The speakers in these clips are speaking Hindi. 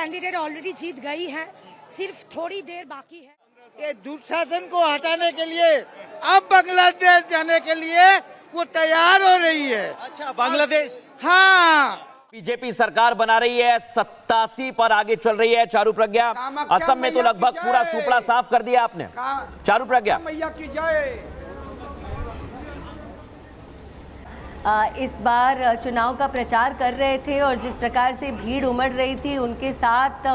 कैंडिडेट ऑलरेडी जीत गई है, सिर्फ थोड़ी देर बाकी है। ये दुशासन को हटाने के लिए अब बांग्लादेश जाने के लिए वो तैयार हो रही है। अच्छा, बांग्लादेश। हाँ, बीजेपी सरकार बना रही है, 87 पर आगे चल रही है। चारू प्रज्ञा, असम में तो लगभग पूरा सुपड़ा साफ कर दिया आपने। चारू प्रज्ञा, मैया की जय। इस बार चुनाव का प्रचार कर रहे थे और जिस प्रकार से भीड़ उमड़ रही थी, उनके साथ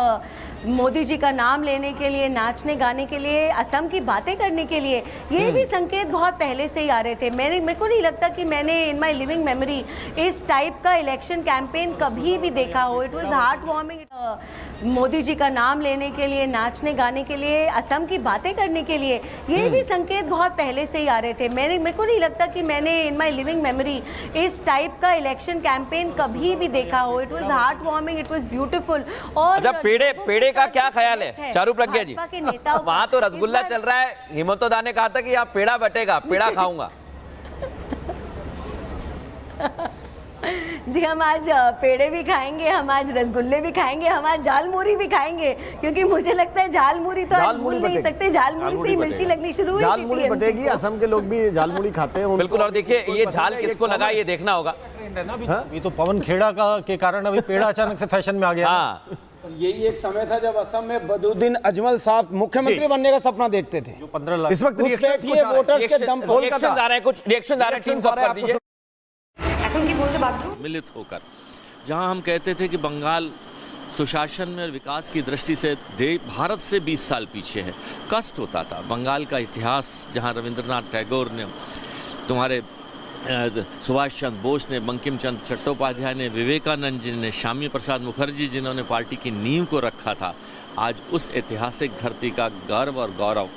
मोदी जी का नाम लेने के लिए, नाचने गाने के लिए, असम की बातें करने के लिए, ये भी संकेत बहुत पहले से ही आ रहे थे। मेरे को नहीं लगता कि मैंने इन माय लिविंग मेमोरी इस टाइप का इलेक्शन कैंपेन कभी भी देखा हो। It was heart warming. Modi ji का नाम लेने के लिए, नाचने गाने के लिए, असम की बातें करने के लिए, ये भी संकेत बहुत पहले से ही आ रहे थे। मेरे को नहीं लगता कि मैंने इन माय लिविंग मेमोरी इस टाइप का इलेक्शन कैंपेन कभी भी देखा हो। It was heart warming, it was beautiful. और अच्छा, पेड़े का क्या ख्याल है चारू प्रज्ञा जी? वहां तो रसगुल्ला चल रहा है। हिम्मतोदा ने कहा था कि यहाँ पेड़ा बटेगा, पेड़ा खाऊंगा। जी, हम आज पेड़े भी खाएंगे, हम आज रसगुल्ले भी खाएंगे, हम आज झालमुरी भी खाएंगे, क्योंकि मुझे लगता है झालमुरी तो आज भूल नहीं सकते। झालमुरी से मिर्ची लगनी शुरू हुई थी। झालमुरी बटेगी, असम के लोग भी झालमुरी खाते हैं बिल्कुल। और देखिए, ये झाल किसको लगा ये देखना होगा। ये तो पवन खेड़ा का के कारण अभी पेड़ा अचानक से फैशन में आ गया। हाँ, यही एक समय था जब असम में बदरुद्दीन अजमल साहब मुख्यमंत्री बनने का सपना देखते थे। जो 15 लाख इस वक्त वोटर्स के दम पर रिएक्शन आ रहे हैं, कुछ रिएक्शन आ रहे हैं। टीम को कर दीजिए। मिलित होकर जहां हम कहते थे कि बंगाल सुशासन में और विकास की दृष्टि से भारत से 20 साल पीछे है, कष्ट होता था। बंगाल का इतिहास, जहां रविंद्रनाथ टैगोर ने, तुम्हारे सुभाष चंद्र बोस ने, बंकिम चंद्र चट्टोपाध्याय ने, विवेकानंद जी ने, श्यामी प्रसाद मुखर्जी जिन्होंने पार्टी की नींव को रखा था, आज उस ऐतिहासिक धरती का गर्व और गौरव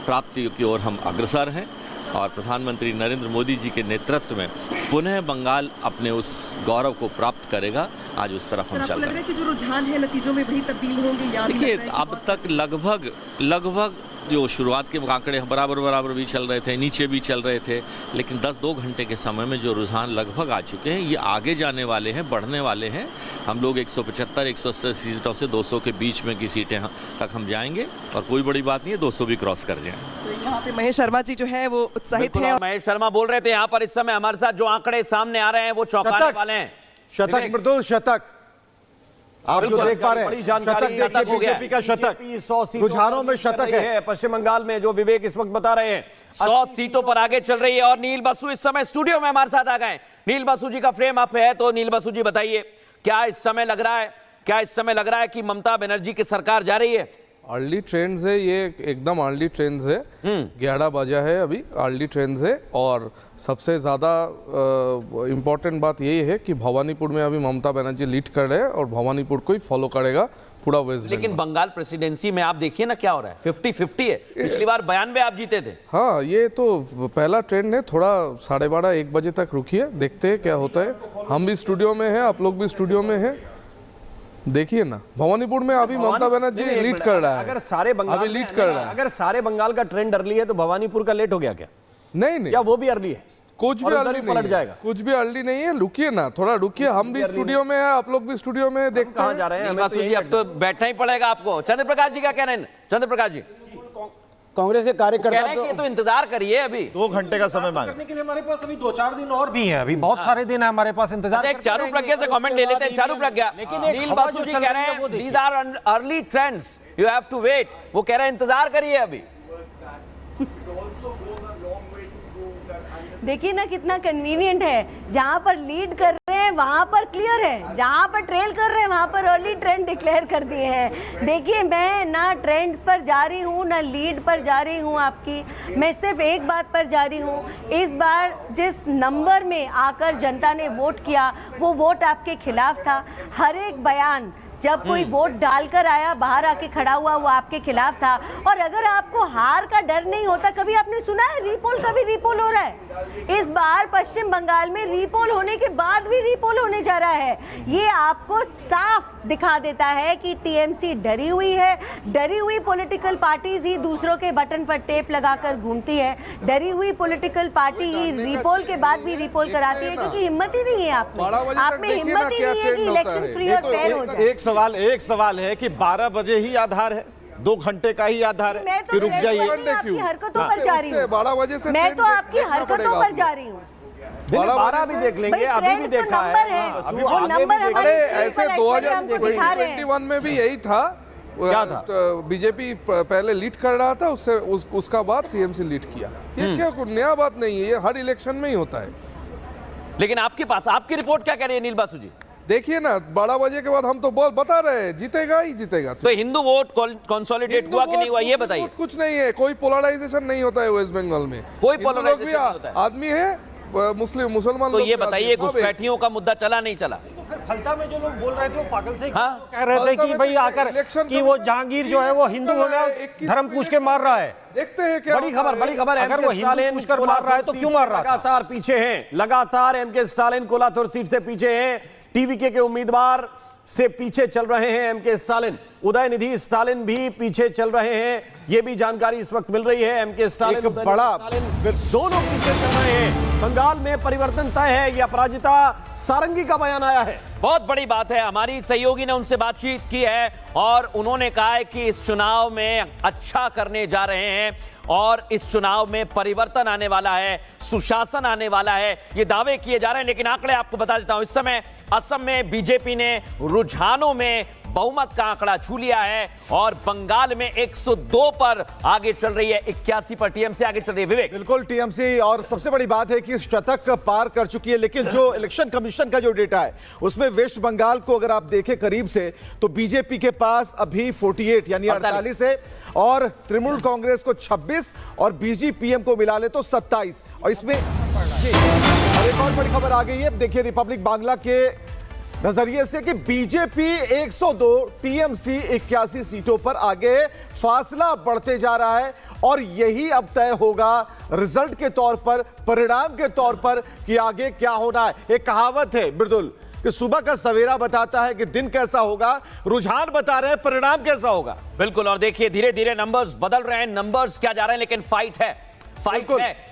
प्राप्ति की ओर हम अग्रसर हैं। और प्रधानमंत्री नरेंद्र मोदी जी के नेतृत्व में पुनः बंगाल अपने उस गौरव को प्राप्त करेगा। आज उस तरफ हम चल रहे हैं। कि जो रुझान है नतीजों में वही तब्दील होंगे। देखिए, अब तक लगभग जो शुरुआत के आंकड़े बराबर भी चल रहे थे, नीचे भी चल रहे थे, लेकिन 10-2 घंटे के समय में जो रुझान लगभग आ चुके हैं, ये आगे जाने वाले हैं, बढ़ने वाले हैं। हम लोग 175-180 सीटों से 200 के बीच में की सीटें तक हम जाएंगे, और कोई बड़ी बात नहीं है, 200 भी क्रॉस कर जाएं। तो यहाँ पे महेश शर्मा जी जो है वो उत्साहित हैं। महेश शर्मा बोल रहे थे यहाँ पर। इस समय हमारे साथ जो आंकड़े सामने आ रहे हैं वो चौंकाने वाले हैं। शतक, मृदुल शतक आप जो देख पा रहे हैं, शतक देखिए, बीजेपी का शतक, 100 रुझानों में शतक है। पश्चिम बंगाल में जो विवेक इस वक्त बता रहे हैं, 100 सीटों पर आगे चल रही है। और नील बसु इस समय स्टूडियो में हमारे साथ आ गए। नील बसु जी का फ्रेम अप है, तो नील बसु जी बताइए, क्या इस समय लग रहा है कि ममता बनर्जी की सरकार जा रही है? अर्ली ट्रेंड्स है, ये एकदम अर्ली ट्रेंड्स है। 11 बजा है अभी, अर्ली ट्रेंड्स है। और सबसे ज़्यादा इम्पोर्टेंट बात यही है कि भवानीपुर में अभी ममता बनर्जी लीड कर रहे हैं और भवानीपुर को ही फॉलो करेगा पूरा वेस्ट। लेकिन बंगाल प्रेसिडेंसी में आप देखिए ना क्या हो रहा है, 50-50 है। पिछली बार 92 आप जीते थे। हाँ, ये तो पहला ट्रेंड है। थोड़ा 12:30-1 बजे तक रुकिए, देखते हैं क्या होता है। हम भी स्टूडियो में हैं, आप लोग भी स्टूडियो में हैं, देखिए ना। भवानीपुर में अभी ममता बनर्जी लीड कर रहा है। अगर सारे बंगाल अभी लीड कर रहा है। अगर सारे बंगाल का ट्रेंड अर्ली है तो भवानीपुर का लेट हो गया क्या? नहीं, क्या वो भी अर्ली है? कुछ भी अर्ली नहीं है, जाएगा। कुछ भी अर्ली नहीं है। रुकिए ना, थोड़ा रुकिए। हम भी स्टूडियो में है, आप लोग भी स्टूडियो में, देखते हैं जा रहे हैं। अब तो बैठना ही पड़ेगा आपको। चंद्र प्रकाश जी क्या कह रहे हैं? चंद्र प्रकाश जी, कांग्रेस के कार्यकर्ता तो इंतजार करिए, अभी 2 घंटे का समय मांगे। करने के लिए हमारे पास अभी 2-4 दिन और भी हैं। अभी बहुत सारे दिन है हमारे पास इंतजार। एक चारू प्रज्ञा से कमेंट ले लेते हैं। चारू प्रज्ञा, नील बसु जी कह रहे हैं these are early trends, you have to wait. वो कह रहे हैं इंतजार करिए अभी। देखिए ना कितना कन्वीनियंट है। जहाँ पर लीड कर रहे हैं वहाँ पर क्लियर है, जहाँ पर ट्रेल कर रहे हैं वहाँ पर अर्ली ट्रेंड डिक्लेयर कर दिए हैं। देखिए, मैं ना ट्रेंड्स पर जा रही हूँ ना लीड पर जा रही हूँ आपकी। मैं सिर्फ एक बात पर जा रही हूँ, इस बार जिस नंबर में आकर जनता ने वोट किया वो वोट आपके खिलाफ था। हर एक बयान जब कोई वोट डालकर आया, बाहर आके खड़ा हुआ, वो आपके खिलाफ था। और अगर आपको हार का डर नहीं होता, कभी आपने सुना है रीपोल का भी रीपोल हो रहा है? इस बार पश्चिम बंगाल में रीपोल होने के बाद भी रीपोल होने जा रहा है। ये आपको साफ दिखा देता है कि टीएमसी डरी हुई है। डरी हुई पॉलिटिकल पार्टीज ही दूसरों के बटन पर टेप लगाकर घूमती है। डरी हुई पॉलिटिकल पार्टी ही रीपोल के बाद भी रीपोल कराती है, क्योंकि हिम्मत ही नहीं है आप में हिम्मत ही नहीं है कि इलेक्शन फ्री और फेयर हो जाए। एक सवाल है कि 12 बजे ही आधार है, 2 घंटे का ही आधार मैं है तो कि रुक जाइए। आपकी हरकतों पर जा रही हूँ, 12 बजे से मैं तो ट्रेन आपकी देखना हरकतों पड़ेगा पर जा रही हूँ। 12 भी देख लेंगे, अभी भी देखा नंबर है। है, अभी वो आगे भी नंबर देख- हमारी अरे स्क्रीन ऐसे पर actually हमको दिखा रहे हैं। 2021 में भी यही था। क्या था? बीजेपी पहले लीड कर रहा था, उससे उसका बाद टीएमसी लीड किया। ये क्या कोई नया बात नहीं है, ये हर इलेक्शन में ही होता है। लेकिन आपके पास आपकी रिपोर्ट क्या कह रही है नील बासु जी? देखिए ना, 12 बजे के बाद हम तो बता रहे हैं जीतेगा ही जीतेगा। तो हिंदू वोट कंसोलिडेट हुआ कि नहीं हुआ ये बताइए। कुछ नहीं है, कोई पोलराइजेशन नहीं होता है वेस्ट बंगाल में। कोई हिंदू लोग भी polarization नहीं होता है। आदमी है, मुसलमान तो लोग ये भी बताइए आदमी है, सब एक। घुसपैठियों का मुद्दा चला नहीं चला? फिर फलता में जो लोग बोल रहे थे वो पागल थे, हाँ? कह रहे थे फलता कि में भाई तो आकर इलेक्शन कि वो जहांगीर जो है वो हिंदू हो गया, 21 धर्म पूछ के मार रहा है। देखते हैं क्या बड़ी होता खबर, है। बड़ी खबर। अगर वो हिंदू पूछकर मार रहा है तो क्यों मार रहा था? लगातार पीछे हैं, लगातार एमके स्टालिन कोलाथुर सीट से पीछे हैं। टीवीके के उम्मीदवार से पीछे चल रहे हैं एमके स्टालिन, उदयनिधि स्टालिन भी पीछे चल रहे हैं। ये भी जानकारी इस वक्त मिल रही है। एमके स्टालिन, एक उदयनिधि बड़ा- स्टालिन दोनों पीछे चल रहे हैं। बंगाल में परिवर्तन तय है, यह अपराजिता सारंगी का बयान आया है। बहुत बड़ी बात है। हमारी सहयोगी ने उनसे बातचीत की है और उन्होंने कहा है कि इस चुनाव में अच्छा करने जा रहे हैं और इस चुनाव में परिवर्तन आने वाला है, सुशासन आने वाला है, ये दावे किए जा रहे हैं। लेकिन आंकड़े आपको बता देता हूं, इस समय असम में बीजेपी ने रुझानों में बहुमत का आंकड़ा छू लिया है और बंगाल में 102 पर आगे चल रही है, 81 पर टीएमसी आगे चल रही है। विवेक, बिल्कुल टीएमसी, और सबसे बड़ी बात है कि शतक पार कर चुकी है। लेकिन जो इलेक्शन कमीशन का जो डेटा है उसमें वेस्ट बंगाल को अगर आप देखें करीब से, तो बीजेपी के पास अभी 48 यानी 48 है और तृणमूल कांग्रेस को 26 और बीजेपीएम को मिला ले तो 27। और इसमें और एक और बड़ी खबर आ गई है, देखिए रिपब्लिक बांग्ला के नजरिए से कि बीजेपी 102, टीएमसी 81 सीटों पर आगे, फासला बढ़ते जा रहा है और यही अब तय होगा रिजल्ट के तौर पर, परिणाम के तौर पर कि आगे क्या होना है। एक कहावत है बिरदुल कि सुबह का सवेरा बताता है कि दिन कैसा होगा, रुझान बता रहे हैं परिणाम कैसा होगा। बिल्कुल। और देखिए धीरे धीरे नंबर्स बदल रहे हैं, नंबर्स क्या जा रहे हैं, लेकिन फाइट है, फाइट है।